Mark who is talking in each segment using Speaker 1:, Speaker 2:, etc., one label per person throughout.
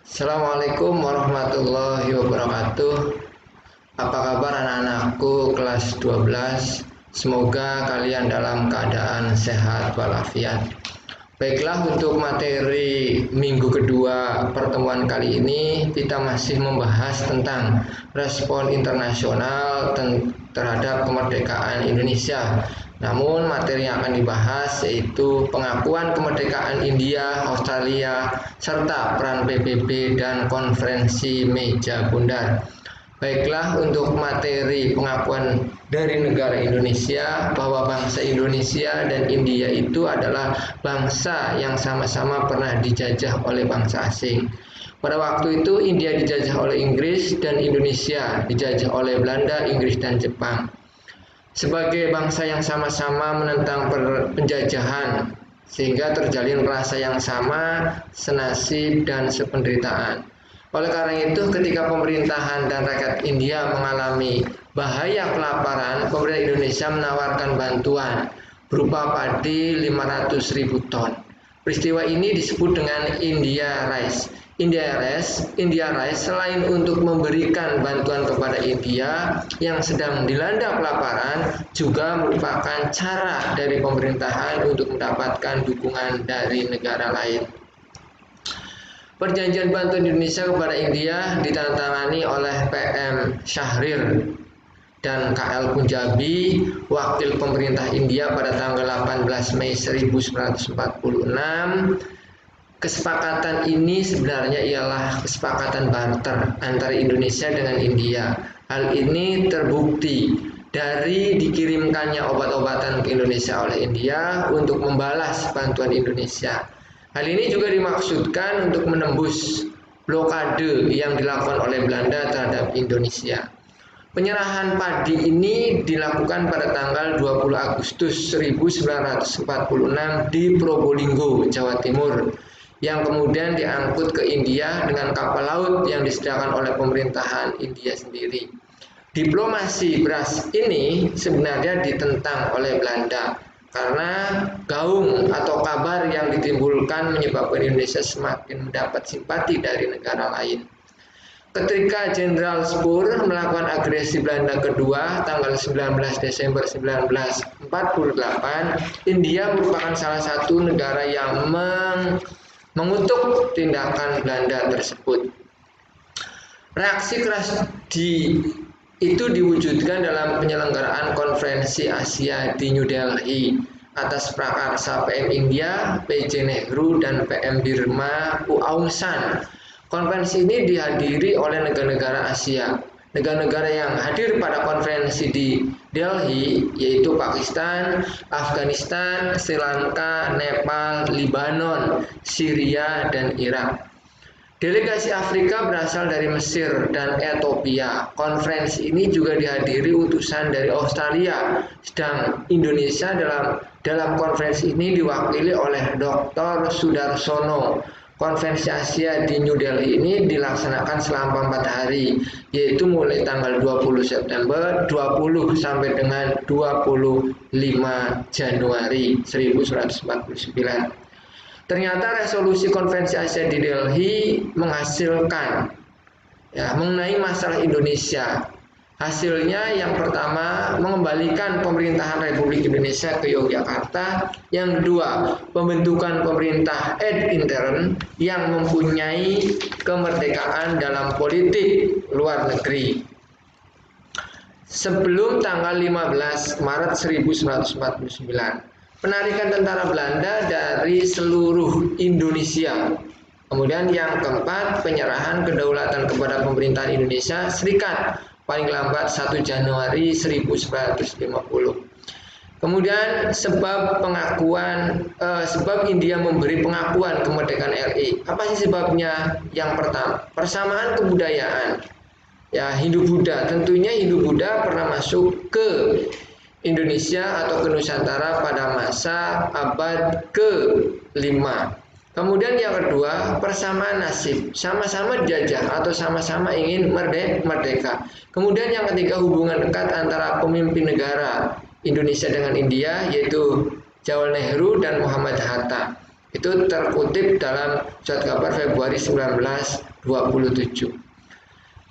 Speaker 1: Assalamualaikum warahmatullahi wabarakatuh. Apa kabar anak-anakku kelas 12? Semoga kalian dalam keadaan sehat walafiat. Baiklah, untuk materi minggu kedua pertemuan kali ini kita masih membahas tentang respon internasional terhadap kemerdekaan Indonesia. Namun materi yang akan dibahas yaitu pengakuan kemerdekaan India, Australia, serta peran PBB dan konferensi meja bundar. Baiklah, untuk materi pengakuan dari negara Indonesia bahwa bangsa Indonesia dan India itu adalah bangsa yang sama-sama pernah dijajah oleh bangsa asing. Pada waktu itu India dijajah oleh Inggris dan Indonesia dijajah oleh Belanda, Inggris, dan Jepang. Sebagai bangsa yang sama-sama menentang penjajahan, sehingga terjalin rasa yang sama, senasib, dan sependeritaan. Oleh karena itu, ketika pemerintahan dan rakyat India mengalami bahaya kelaparan, pemerintah Indonesia menawarkan bantuan berupa padi 500.000 ton. Peristiwa ini disebut dengan India Rice. India Rice selain untuk memberikan bantuan kepada India yang sedang dilanda kelaparan, juga merupakan cara dari pemerintahan untuk mendapatkan dukungan dari negara lain. Perjanjian bantuan Indonesia kepada India ditandatangani oleh PM Syahrir dan KL Punjabi, wakil pemerintah India, pada tanggal 18 Mei 1946. Kesepakatan ini sebenarnya ialah kesepakatan barter antara Indonesia dengan India. Hal ini terbukti dari dikirimkannya obat-obatan ke Indonesia oleh India untuk membalas bantuan Indonesia. Hal ini juga dimaksudkan untuk menembus blokade yang dilakukan oleh Belanda terhadap Indonesia. Penyerahan padi ini dilakukan pada tanggal 20 Agustus 1946 di Probolinggo, Jawa Timur, yang kemudian diangkut ke India dengan kapal laut yang disediakan oleh pemerintahan India sendiri. Diplomasi beras ini sebenarnya ditentang oleh Belanda karena gaung atau kabar yang ditimbulkan menyebabkan Indonesia semakin mendapat simpati dari negara lain. Ketika Jenderal Spoor melakukan agresi Belanda kedua tanggal 19 Desember 1948, India merupakan salah satu negara yang mengutuk tindakan Belanda tersebut. Reaksi keras itu diwujudkan dalam penyelenggaraan konferensi Asia di New Delhi atas prakarsa PM India, PJ Nehru, dan PM Burma, Aung San. Konferensi ini dihadiri oleh negara-negara Asia. Negara-negara yang hadir pada konferensi di Delhi yaitu Pakistan, Afghanistan, Sri Lanka, Nepal, Lebanon, Syria, dan Irak. Delegasi Afrika berasal dari Mesir dan Ethiopia. Konferensi ini juga dihadiri utusan dari Australia. Sedang Indonesia dalam konferensi ini diwakili oleh Dr. Sudarsono. Konferensi Asia di New Delhi ini dilaksanakan selama 4 hari, yaitu mulai tanggal 20 September 20 sampai dengan 25 Januari 1949. Ternyata resolusi konferensi Asia di Delhi menghasilkan mengenai masalah Indonesia. Hasilnya yang pertama, mengembalikan pemerintahan Republik Indonesia ke Yogyakarta. Yang kedua, pembentukan pemerintah ad interim yang mempunyai kemerdekaan dalam politik luar negeri. Sebelum tanggal 15 Maret 1949, penarikan tentara Belanda dari seluruh Indonesia. Kemudian yang keempat, penyerahan kedaulatan kepada pemerintahan Indonesia Serikat paling lambat 1 Januari 1950. Kemudian sebab India memberi pengakuan kemerdekaan RI. Apa sih sebabnya? Yang pertama, persamaan kebudayaan. Hindu-Buddha. Tentunya Hindu-Buddha pernah masuk ke Indonesia atau ke Nusantara pada masa abad ke-5. Kemudian yang kedua, persamaan nasib, sama-sama dijajah atau sama-sama ingin merdeka. Kemudian yang ketiga, hubungan dekat antara pemimpin negara Indonesia dengan India, yaitu Jawaharlal Nehru dan Muhammad Hatta. Itu terkutip dalam surat kabar Februari 19 27.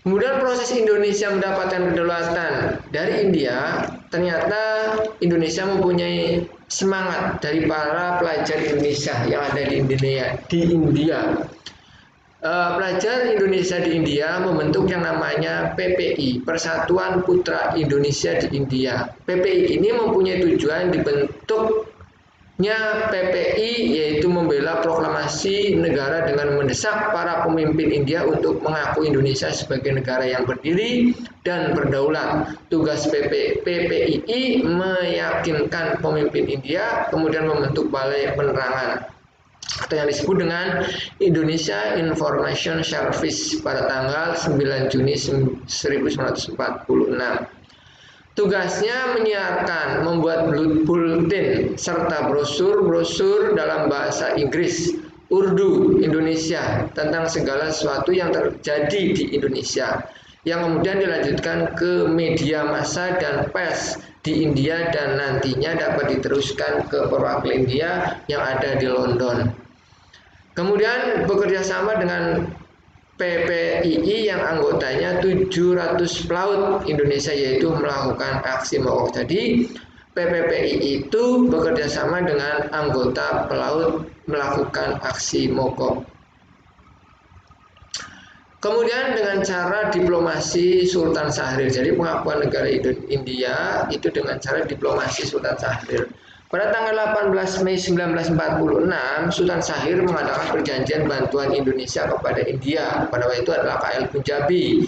Speaker 1: Kemudian proses Indonesia mendapatkan kedaulatan dari India, ternyata Indonesia mempunyai semangat dari para pelajar Indonesia yang ada di India. Pelajar Indonesia di India membentuk yang namanya PPI, Persatuan Putra Indonesia di India. PPI ini mempunyai tujuan dibentuknya PPI yaitu membela proklamasi negara dengan mendesak para pemimpin India untuk mengaku Indonesia sebagai negara yang berdiri dan berdaulat. Tugas PPI meyakinkan pemimpin India, kemudian membentuk Balai Penerangan atau yang disebut dengan Indonesia Information Service pada tanggal 9 Juni 1946. Tugasnya menyiarkan, membuat bulletin serta brosur-brosur dalam bahasa Inggris, Urdu, Indonesia tentang segala sesuatu yang terjadi di Indonesia, yang kemudian dilanjutkan ke media massa dan pers di India dan nantinya dapat diteruskan ke perwakilan India yang ada di London. Kemudian bekerja sama dengan PPII yang anggotanya 700 pelaut Indonesia yaitu melakukan aksi mogok. Jadi PPPI itu bekerja sama dengan anggota pelaut melakukan aksi mogok. Kemudian dengan cara diplomasi Sultan Syahrir. Jadi pengakuan negara India itu dengan cara diplomasi Sultan Syahrir. Pada tanggal 18 Mei 1946, Sultan Syahrir mengadakan perjanjian bantuan Indonesia kepada India. Pada waktu itu adalah KL Punjabi.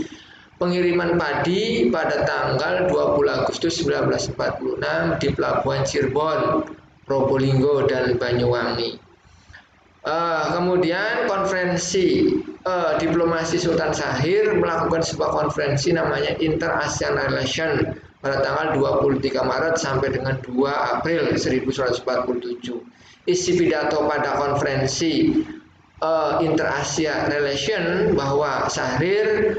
Speaker 1: Pengiriman padi pada tanggal 20 Agustus 1946 di Pelabuhan Cirebon, Probolinggo, dan Banyuwangi. Kemudian konferensi diplomasi Sultan Syahrir melakukan sebuah konferensi namanya Inter-ASEAN Relation pada tanggal 23 Maret sampai dengan 2 April 1947. Isi pidato pada konferensi Inter-Asia Relation bahwa Syahrir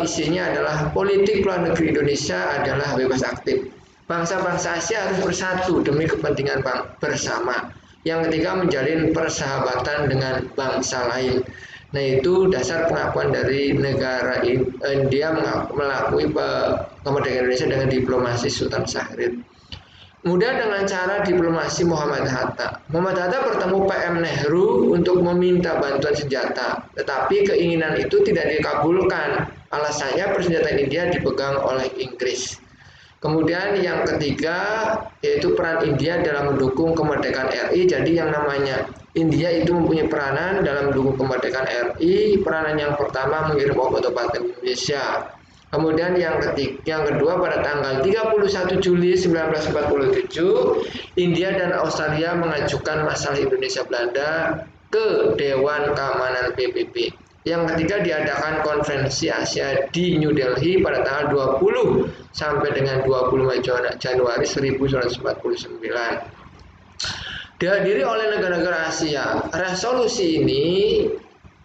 Speaker 1: isinya adalah politik luar negeri Indonesia adalah bebas aktif. Bangsa-bangsa Asia harus bersatu demi kepentingan bersama. Yang ketiga, menjalin persahabatan dengan bangsa lain. Nah, itu dasar pengakuan dari negara India mengakui kemerdekaan Indonesia dengan diplomasi Sultan Syahrir. Kemudian dengan cara diplomasi Muhammad Hatta. Muhammad Hatta bertemu PM Nehru untuk meminta bantuan senjata, tetapi keinginan itu tidak dikabulkan. Alasannya persenjataan India dipegang oleh Inggris. Kemudian yang ketiga yaitu peran India dalam mendukung kemerdekaan RI. Jadi yang namanya India itu mempunyai peranan dalam mendukung kemerdekaan RI. Peranan yang pertama mengirim obat-obatan ke Indonesia. Kemudian yang kedua pada tanggal 31 Juli 1947 India dan Australia mengajukan masalah Indonesia Belanda ke Dewan Keamanan PBB. Yang ketiga diadakan konferensi Asia di New Delhi pada tanggal 20 sampai dengan 25 Januari 1949. Dihadiri oleh negara-negara Asia. Resolusi ini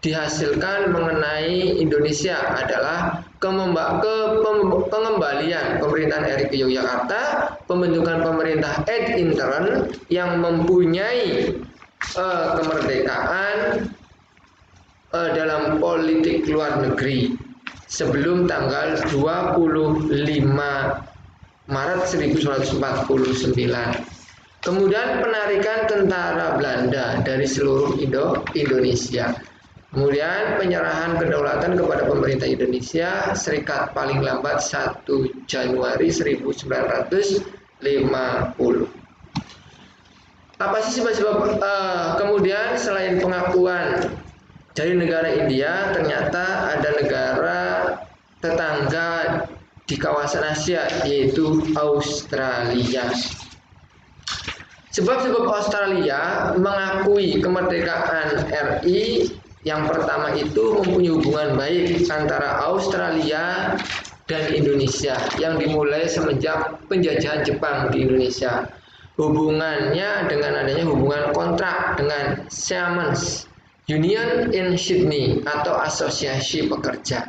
Speaker 1: dihasilkan mengenai Indonesia adalah pengembalian pemerintahan RI ke Yogyakarta, pembentukan pemerintah ad interim yang mempunyai kemerdekaan dalam politik luar negeri sebelum tanggal 25 Maret 1949. Kemudian penarikan tentara Belanda dari seluruh Indonesia. Kemudian penyerahan kedaulatan kepada pemerintah Indonesia Serikat paling lambat 1 Januari 1950. Apa sih sebab-sebab kemudian selain pengakuan dari negara India, ternyata ada negara tetangga di kawasan Asia yaitu Australia. Sebab-sebab Australia mengakui kemerdekaan RI yang pertama itu mempunyai hubungan baik antara Australia dan Indonesia yang dimulai semenjak penjajahan Jepang di Indonesia. Hubungannya dengan adanya hubungan kontrak dengan Siemens Union in Sydney atau asosiasi pekerja.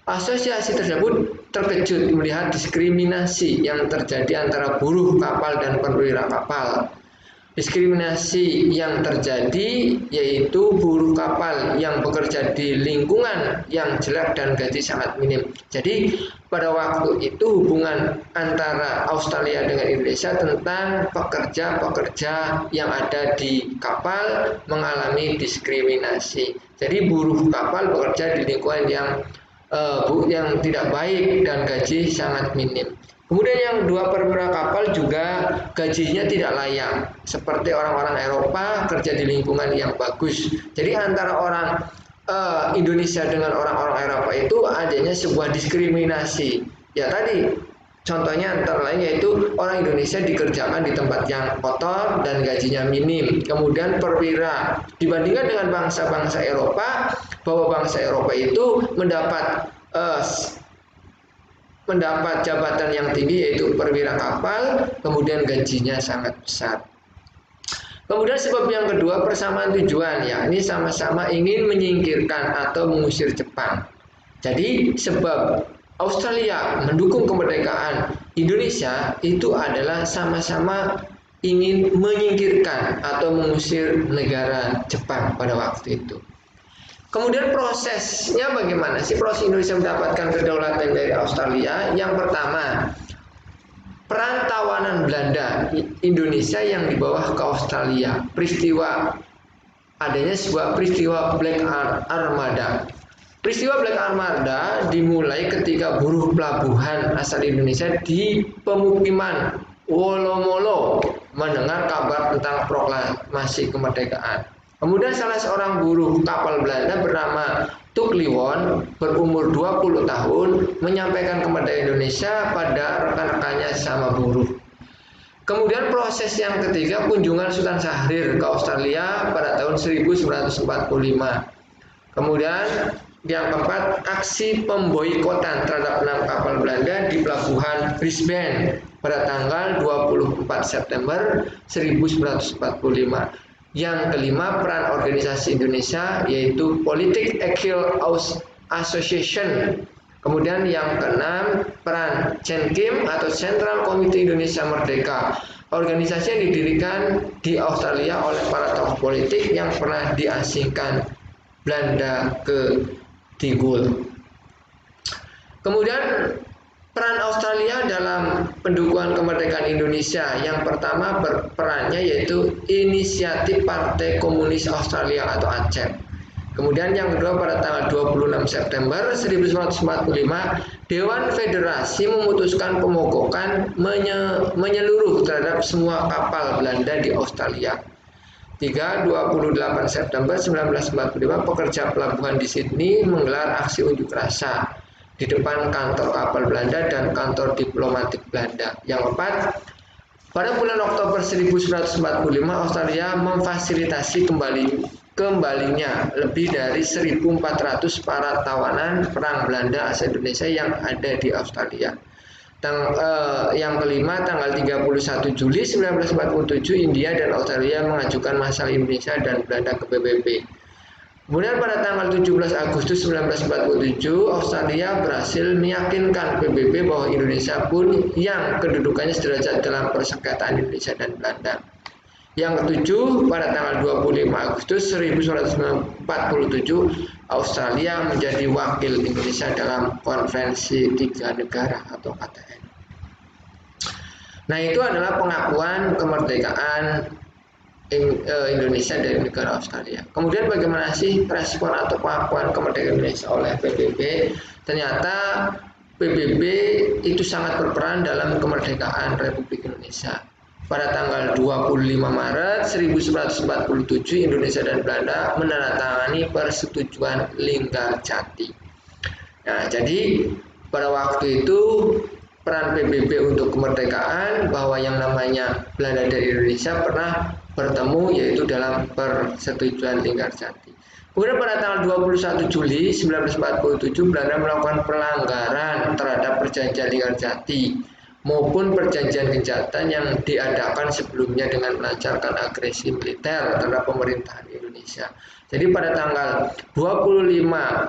Speaker 1: Asosiasi tersebut terkejut melihat diskriminasi yang terjadi antara buruh kapal dan perwira kapal. Diskriminasi yang terjadi yaitu buruh kapal yang bekerja di lingkungan yang jelek dan gaji sangat minim. Jadi pada waktu itu hubungan antara Australia dengan Indonesia tentang pekerja-pekerja yang ada di kapal mengalami diskriminasi. Jadi buruh kapal bekerja di lingkungan yang tidak baik dan gaji sangat minim. Kemudian yang dua perwira kapal juga gajinya tidak layak, seperti orang-orang Eropa kerja di lingkungan yang bagus. Jadi antara orang Indonesia dengan orang-orang Eropa itu adanya sebuah diskriminasi. Ya tadi contohnya antara lain yaitu orang Indonesia dikerjakan di tempat yang kotor dan gajinya minim. Kemudian perwira dibandingkan dengan bangsa-bangsa Eropa, bahwa bangsa Eropa itu mendapat jabatan yang tinggi yaitu perwira kapal, kemudian gajinya sangat besar. Kemudian sebab yang kedua persamaan tujuan, yakni sama-sama ingin menyingkirkan atau mengusir Jepang. Jadi sebab Australia mendukung kemerdekaan Indonesia itu adalah sama-sama ingin menyingkirkan atau mengusir negara Jepang pada waktu itu. Kemudian prosesnya bagaimana sih proses Indonesia mendapatkan kedaulatan dari Australia? Yang pertama, peran tawanan Belanda Indonesia yang di bawah ke Australia. Adanya sebuah peristiwa Black Armada. Peristiwa Black Armada dimulai ketika buruh pelabuhan asal Indonesia di pemukiman Wolomolo mendengar kabar tentang proklamasi kemerdekaan. Kemudian salah seorang buruh kapal Belanda bernama Tuk Liwon berumur 20 tahun menyampaikan kemerdekaan Indonesia pada rekan-rekannya sama buruh. Kemudian proses yang ketiga, kunjungan Sultan Syahrir ke Australia pada tahun 1945. Kemudian yang keempat, aksi pemboikotan terhadap 6 kapal Belanda di pelabuhan Brisbane pada tanggal 24 September 1945. Yang kelima, peran organisasi Indonesia yaitu Politik Equal Association. Kemudian yang keenam, peran CENKIM atau Central Committee Indonesia Merdeka. Organisasi yang didirikan di Australia oleh para tokoh politik yang pernah diasingkan Belanda ke Digul. Kemudian peran Australia dalam pendukungan kemerdekaan Indonesia, yang pertama perannya yaitu Inisiatif Partai Komunis Australia atau ACEP. Kemudian yang kedua pada tanggal 26 September 1945 Dewan Federasi memutuskan pemogokan menyeluruh terhadap semua kapal Belanda di Australia. 28 September 1945 pekerja pelabuhan di Sydney menggelar aksi unjuk rasa di depan kantor kapal Belanda dan kantor diplomatik Belanda. Yang keempat, pada bulan Oktober 1945 Australia memfasilitasi kembalinya lebih dari 1.400 para tawanan perang Belanda asal Indonesia yang ada di Australia. Yang kelima, tanggal 31 Juli 1947 India dan Australia mengajukan masalah Indonesia dan Belanda ke PBB. Kemudian pada tanggal 17 Agustus 1947, Australia berhasil meyakinkan PBB bahwa Indonesia pun yang kedudukannya sederajat dalam persengketaan Indonesia dan Belanda. Yang ketujuh, pada tanggal 25 Agustus 1947, Australia menjadi wakil Indonesia dalam Konferensi Tiga Negara atau KTN. Nah, itu adalah pengakuan kemerdekaan Indonesia dari negara Australia. Kemudian bagaimana sih respon atau pengakuan kemerdekaan Indonesia oleh PBB? Ternyata PBB itu sangat berperan dalam kemerdekaan Republik Indonesia. Pada tanggal 25 Maret 1947 Indonesia dan Belanda menandatangani persetujuan Linggarjati. Nah, jadi pada waktu itu peran PBB untuk kemerdekaan bahwa yang namanya Belanda dan Indonesia pernah bertemu yaitu dalam persetujuan Linggarjati. Kemudian pada tanggal 21 Juli 1947 Belanda melakukan pelanggaran terhadap perjanjian Linggarjati maupun perjanjian kejahatan yang diadakan sebelumnya dengan melancarkan agresi militer terhadap pemerintahan Indonesia. Jadi pada tanggal 25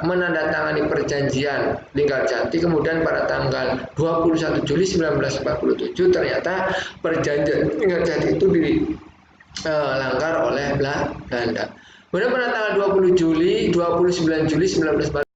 Speaker 1: menandatangani perjanjian Linggarjati, kemudian pada tanggal 21 Juli 1947 ternyata perjanjian Linggarjati itu langgar oleh Belanda. Kemudian pada tanggal 29 Juli 1945